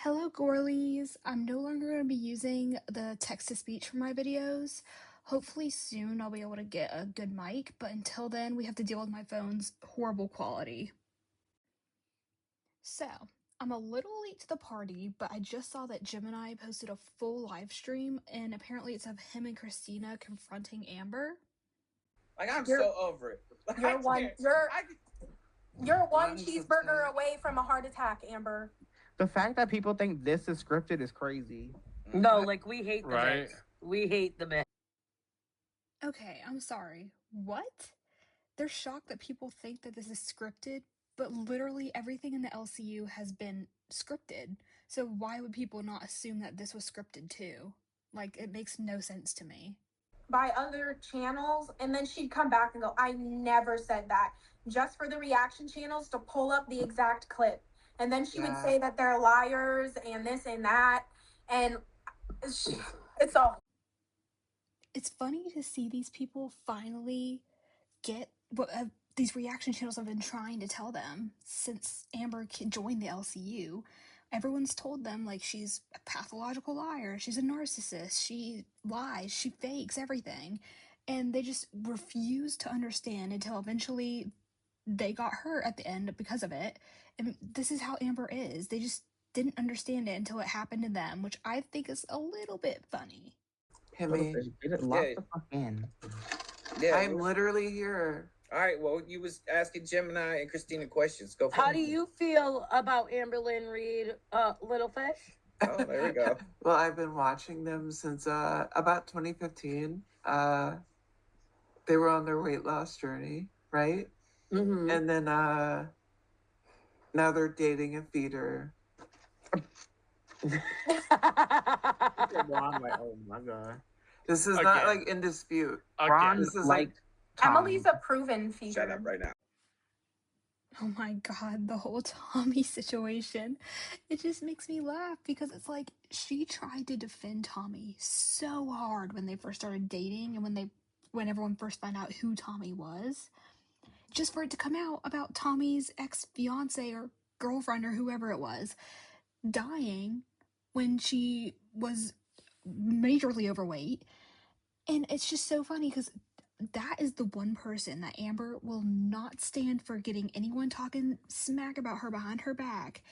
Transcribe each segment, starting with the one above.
Hello, Gorlies. I'm no longer going to be using the text-to-speech for my videos. Hopefully soon I'll be able to get a good mic, but until then we have to deal with my phone's horrible quality. So, I'm a little late to the party, but I just saw that Gemini posted a full live stream, and apparently it's of him and Kristina confronting Amber. Like, I'm You're- so over it. You're one Mine's cheeseburger upset. away from a heart attack, Amber. The fact that people think this is scripted is crazy. No, like we hate the Right. mix. We hate the mix. Okay, I'm sorry. What? They're shocked that people think that this is scripted, but literally everything in the LCU has been scripted. So why would people not assume that this was scripted too? Like, it makes no sense to me. By other channels, and then she'd come back and go, I never said that, just for the reaction channels to pull up the exact clip. And then she would say that they're liars and this and that. And it's all. It's funny to see these people finally get what these reaction channels have been trying to tell them since Amber joined the LCU. Everyone's told them, like, she's a pathological liar, she's a narcissist, she lies, she fakes everything. And they just refuse to understand until eventually they got hurt at the end because of it. And this is how Amber is. They just didn't understand it until it happened to them, which I think is a little bit funny. Himmy, Get it locked the fuck in. Yeah, I'm literally here. all right. Well, you was asking Gemini and Kristina questions. Go for How it. do you feel about Amberlynn Reed, Little Fish? Oh, there we go. Well, I've been watching them since about 2015. They were on their weight loss journey, right? Mm-hmm. And then now they're dating a feeder. Ron, like, oh my god. This is Again. not like in dispute. Ron, This is like, Emily's a proven feeder. Shut up right now. Oh my god, the whole Tommy situation. It just makes me laugh because it's like she tried to defend Tommy so hard when they first started dating and when everyone first found out who Tommy was. Just for it to come out about Tommy's ex-fiance or girlfriend or whoever it was dying when she was majorly overweight. And it's just so funny because that is the one person that Amber will not stand for getting anyone talking smack about her behind her back.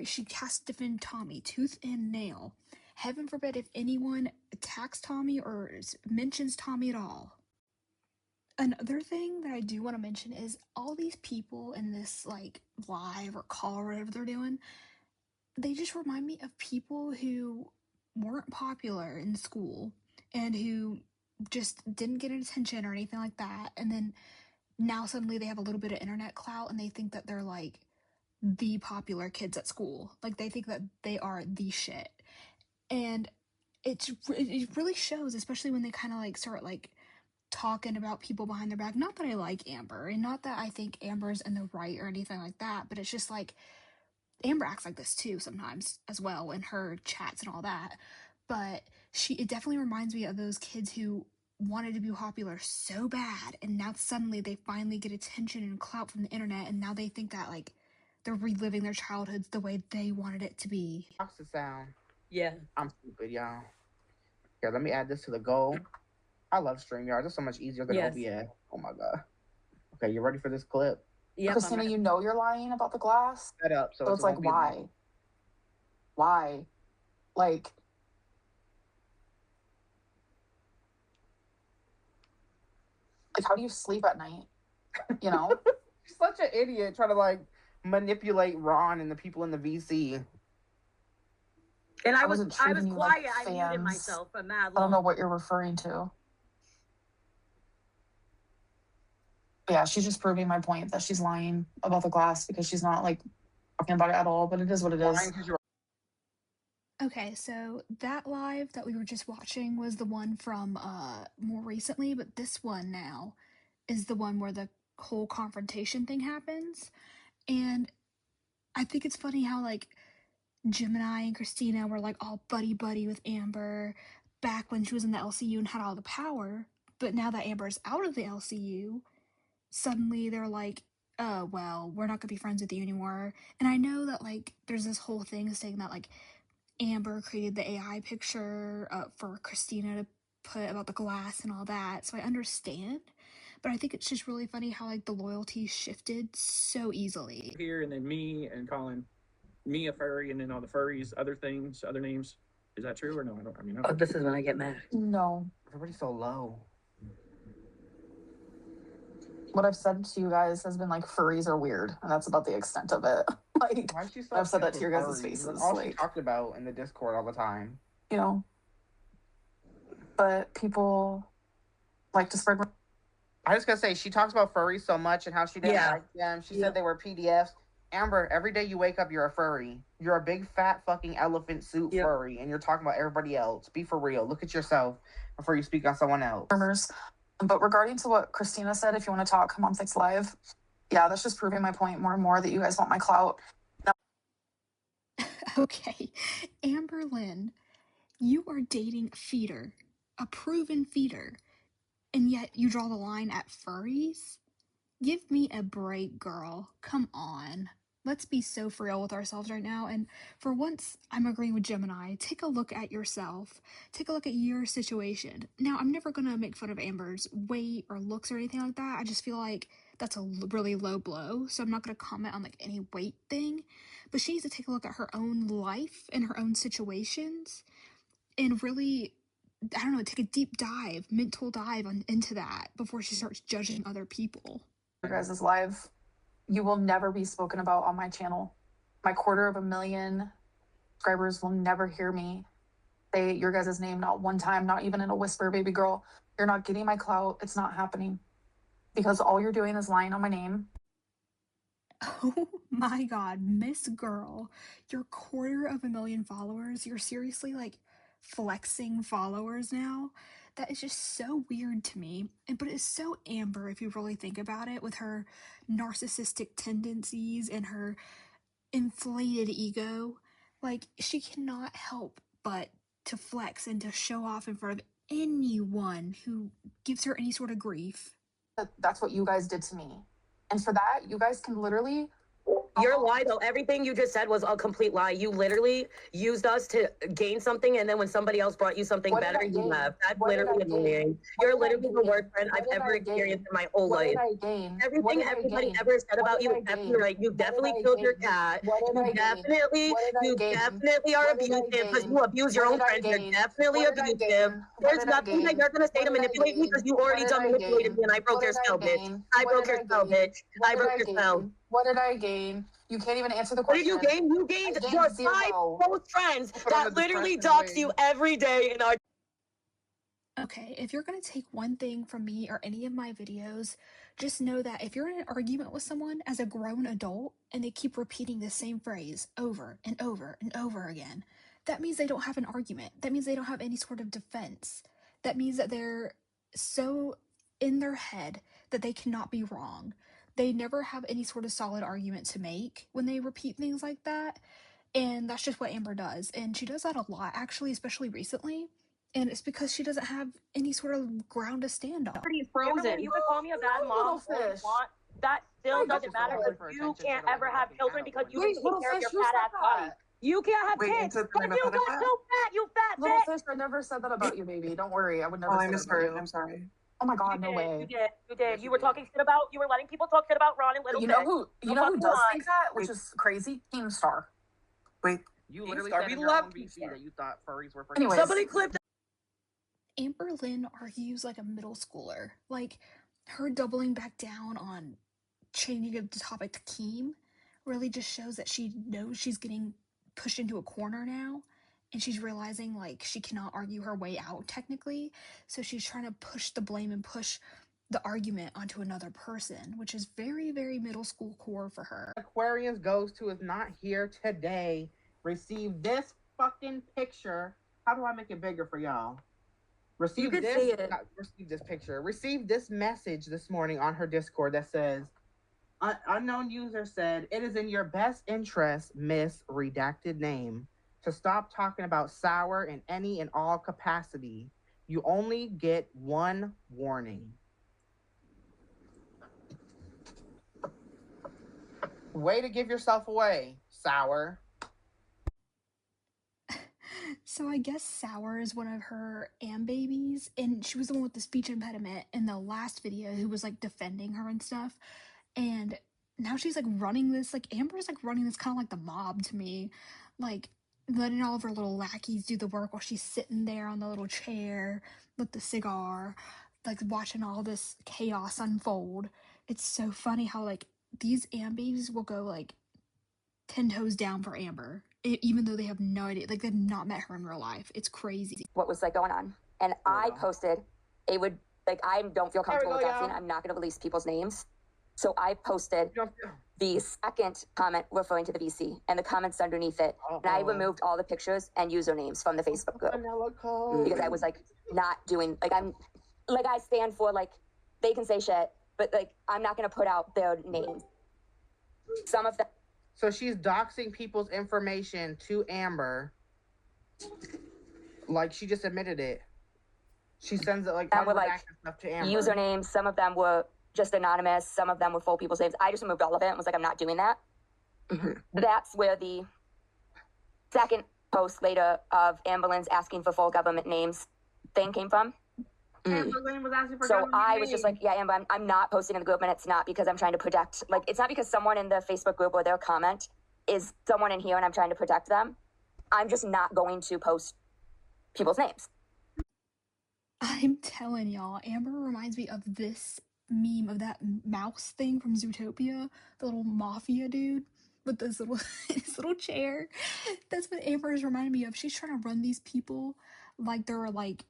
She has to defend Tommy tooth and nail. Heaven forbid if anyone attacks Tommy or mentions Tommy at all. Another thing that I do want to mention is all these people in this like live or call or whatever they're doing, they just remind me of people who weren't popular in school and who just didn't get attention or anything like that, and then now suddenly they have a little bit of internet clout and they think that they're like the popular kids at school. Like they think that they are the shit. And it really shows, especially when they kind of like start like talking about people behind their back. Not that I like Amber and not that I think Amber's in the right or anything like that, but it's just like Amber acts like this too sometimes as well in her chats and all that. But it definitely reminds me of those kids who wanted to be popular so bad, and now suddenly they finally get attention and clout from the internet, and now they think that like they're reliving their childhoods the way they wanted it to be. Box the sound. Yeah. I'm stupid, y'all. Here, let me add this to the goal. I love StreamYard. It's so much easier than Yes. OBS. Oh my god. Okay, you ready for this clip? Yep, Kristina, you know you're lying about the glass. Set up So it's like, why? Why? Like, how do you sleep at night? You know? She's such an idiot trying to like manipulate Ron and the people in the VC. And I was wasn't treating you like quiet. I muted fans. myself for mad I don't know long. what you're referring to. Yeah, she's just proving my point that she's lying about the glass because she's not like talking about it at all, but it is what it is. Lying 'cause you're Okay, so that live that we were just watching was the one from more recently, but this one now is the one where the whole confrontation thing happens. And I think it's funny how like Gemini and Kristina were like all buddy with Amber back when she was in the LCU and had all the power, but now that Amber's out of the LCU, suddenly they're like oh, well, we're not gonna be friends with you anymore. And I know that, like, there's this whole thing saying that, like, Amber created the AI picture for Kristina to put about the glass and all that. So I understand. But I think it's just really funny how, like, the loyalty shifted so easily. Here, and then me and calling me a furry, and then all the furries, other things, other names. Is that true or no? I mean, Oh, this is when I get mad. No. Everybody's so low. What I've said to you guys has been like furries are weird, and that's about the extent of it. Like, Why is she so I've said that obsessed to your with guys' furries? faces. That's all she Like, talked about in the Discord all the time. you know. But people like to spread. I was gonna say, she talks about furries so much and how she didn't Yeah. like them. She said they were PDFs. Amber, every day you wake up, you're a furry. You're a big fat fucking elephant suit furry, and you're talking about everybody else. Be for real. Look at yourself before you speak on someone else. Rumors. But regarding to what Kristina said, if you want to talk, come on Fix Live. Yeah, that's just proving my point more and more that you guys want my clout. Okay, Amberlynn, you are dating a feeder, a proven feeder, and yet you draw the line at furries? Give me a break, girl. Come on. Let's be so for real with ourselves right now. And for once, I'm agreeing with Gemini. Take a look at yourself. Take a look at your situation. Now, I'm never going to make fun of Amber's weight or looks or anything like that. I just feel like that's a really low blow. So I'm not going to comment on like any weight thing. But she needs to take a look at her own life and her own situations and really, I don't know, take a deep dive, mental dive into that before she starts judging other people. Your guys' live, you will never be spoken about on my channel. My 250,000 subscribers will never hear me say your guys' name, not one time, not even in a whisper, baby girl. You're not getting my clout. It's not happening. Because all you're doing is lying on my name. Oh my god, Miss Girl, your 250,000 followers, you're seriously like flexing followers now? That is just so weird to me. But it's so Amber if you really think about it, with her narcissistic tendencies and her inflated ego. Like, she cannot help but to flex and to show off in front of anyone who gives her any sort of grief. That's what you guys did to me. And for that, you guys can literally... Your lie, though, everything you just said was a complete lie. You literally used us to gain something, and then when somebody else brought you something better, you left. That's literally annoying. You're literally the worst friend I've ever experienced in my whole life. Everything everybody ever said about you is definitely right. You definitely killed your cat. You definitely are abusive because you abuse your own friends. You're definitely abusive. There's nothing that you're going to say to manipulate me because you already done manipulated me, and I broke your spell, bitch. I broke your spell, bitch. I broke your spell. What did I gain? You can't even answer the question. What did you gain? You gained your 5 close friends that literally dox you every day in our... Okay, if you're gonna take one thing from me or any of my videos, just know that if you're in an argument with someone as a grown adult and they keep repeating the same phrase over and over and over again, that means they don't have an argument. That means they don't have any sort of defense. That means that they're so in their head that they cannot be wrong. They never have any sort of solid argument to make when they repeat things like that. And that's just what Amber does. And she does that a lot, actually, especially recently. And it's because she doesn't have any sort of ground to stand on. Pretty frozen. You can call me a bad mom all you want. That still doesn't matter because you can't ever have children because you didn't take care of your fat ass body. You can't have kids because you got so fat, you fat Little bitch. fish, I never said that about you, baby. Don't worry. I would never Oh, say I that misheard. about you. I'm sorry. Oh my god, no way. You did. You were talking shit about, you were letting people talk shit about Ron and Little You Fish. know who does think that, which is crazy? Keemstar. Wait. You literally Star, said we in your love own VC Keemstar. that you thought furries were for... Anyways. Somebody clipped... Amberlynn argues like a middle schooler. Like, her doubling back down on changing the topic to Keem really just shows that she knows she's getting pushed into a corner now, and she's realizing like she cannot argue her way out technically, so she's trying to push the blame and push the argument onto another person, which is very, very middle school core for her. Aquarius goes to is not here today. Receive this fucking picture. How do I make it bigger for y'all? Receive this picture. Receive this message this morning on her Discord that says, unknown user said, it is in your best interest, Miss Redacted Name, to stop talking about sour in any and all capacity. You only get one warning. Way to give yourself away, Sour. So I guess Sour is one of her babies, and she was the one with the speech impediment in the last video who was like defending her and stuff. And now she's like running this, like Amber's like running this kind of like the mob to me, like letting all of her little lackeys do the work while she's sitting there on the little chair with the cigar, like watching all this chaos unfold. It's so funny how like these babies will go like 10 toes down for Amber, even though they have no idea, like they've not met her in real life. It's crazy. What was like going on? And I posted, it would, like, I don't feel comfortable with doxing. I'm not going to release people's names. So I posted the second comment referring to the VC and the comments underneath it. And I removed all the pictures and usernames from the Facebook group because I was like not doing, like, I stand for, like, they can say shit, but like I'm not going to put out their names. Some of them. So she's doxing people's information to Amber. Like she just admitted it. She sends it like stuff to Amber. Usernames. Some of them were just anonymous. Some of them were full people's names. I just removed all of it and was like, I'm not doing that. That's where the second post later of Amberlynn's asking for full government names thing came from. Amberlynn was asking for so I was just like, yeah, Amber, I'm not posting in the group, and it's not because I'm trying to protect, like, it's not because someone in the Facebook group or their comment is someone in here and I'm trying to protect them. I'm just not going to post people's names. I'm telling y'all, Amber reminds me of this meme of that mouse thing from Zootopia, the little mafia dude with this little his little chair. That's what Amber is reminding me of. She's trying to run these people like they're like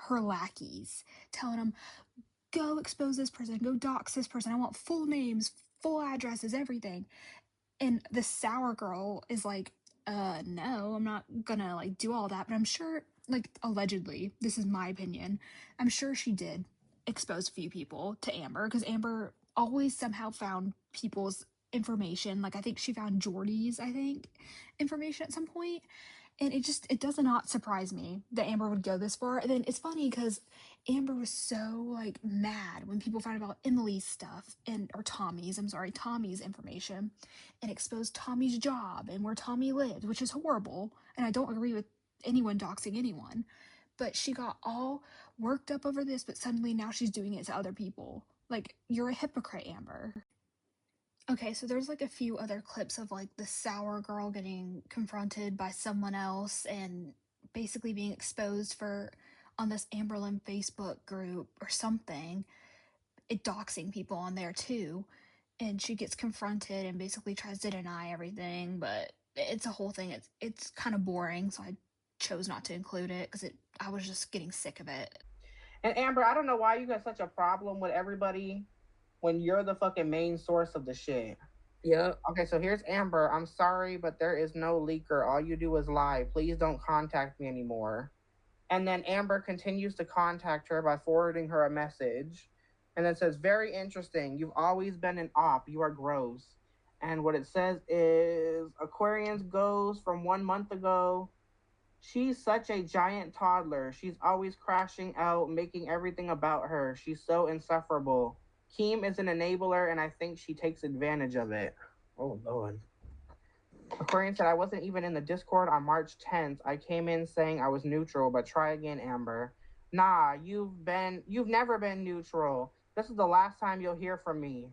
her lackeys, telling them, go expose this person, go dox this person, I want full names, full addresses, everything. And the Sour girl is like, no, I'm not gonna like do all that. But I'm sure, like, allegedly, this is my opinion, I'm sure she did expose a few people to Amber, because Amber always somehow found people's information. Like, I think she found Jordy's, information at some point. And it does not surprise me that Amber would go this far. And then it's funny because Amber was so, like, mad when people found out Emily's stuff, or Tommy's information, and exposed Tommy's job and where Tommy lived, which is horrible. And I don't agree with anyone doxing anyone. But she got all worked up over this, but suddenly now she's doing it to other people. Like, you're a hypocrite, Amber. Okay, so there's like a few other clips of like the Sour girl getting confronted by someone else and basically being exposed for on this Amberlynn Facebook group or something, it doxing people on there too. And she gets confronted and basically tries to deny everything, but it's a whole thing. It's kind of boring, so I chose not to include it because I was just getting sick of it. And Amber, I don't know why you got such a problem with everybody when you're the fucking main source of the shit. Yeah. Okay, so here's Amber. I'm sorry, but there is no leaker. All you do is lie. Please don't contact me anymore. And then Amber continues to contact her by forwarding her a message. And then says, very interesting. You've always been an op. You are gross. And what it says is, Aquarians goes from 1 month ago. She's such a giant toddler. She's always crashing out, making everything about her. She's so insufferable. Keem is an enabler, and I think she takes advantage of it. Oh, Lord. Aquarian said, I wasn't even in the Discord on March 10th. I came in saying I was neutral, but try again, Amber. Nah, you've never been neutral. This is the last time you'll hear from me.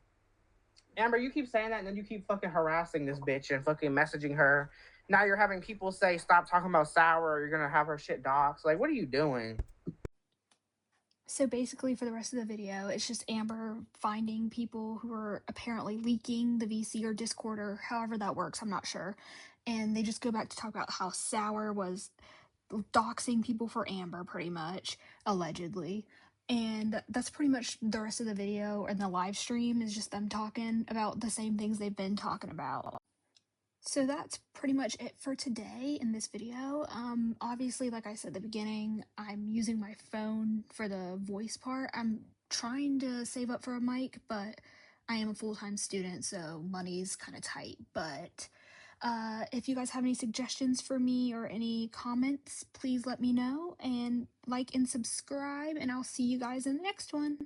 Amber, you keep saying that, and then you keep fucking harassing this bitch and fucking messaging her. Now you're having people say, stop talking about Sour, or you're going to have her shit doxed. Like, what are you doing? So basically for the rest of the video, it's just Amber finding people who are apparently leaking the VC or Discord or however that works, I'm not sure. And they just go back to talk about how Sour was doxing people for Amber, pretty much, allegedly. And that's pretty much the rest of the video, and the live stream is just them talking about the same things they've been talking about. So that's pretty much it for today in this video. Obviously, like I said at the beginning, I'm using my phone for the voice part. I'm trying to save up for a mic, but I am a full-time student, so money's kind of tight. But if you guys have any suggestions for me or any comments, please let me know, and like and subscribe, and I'll see you guys in the next one.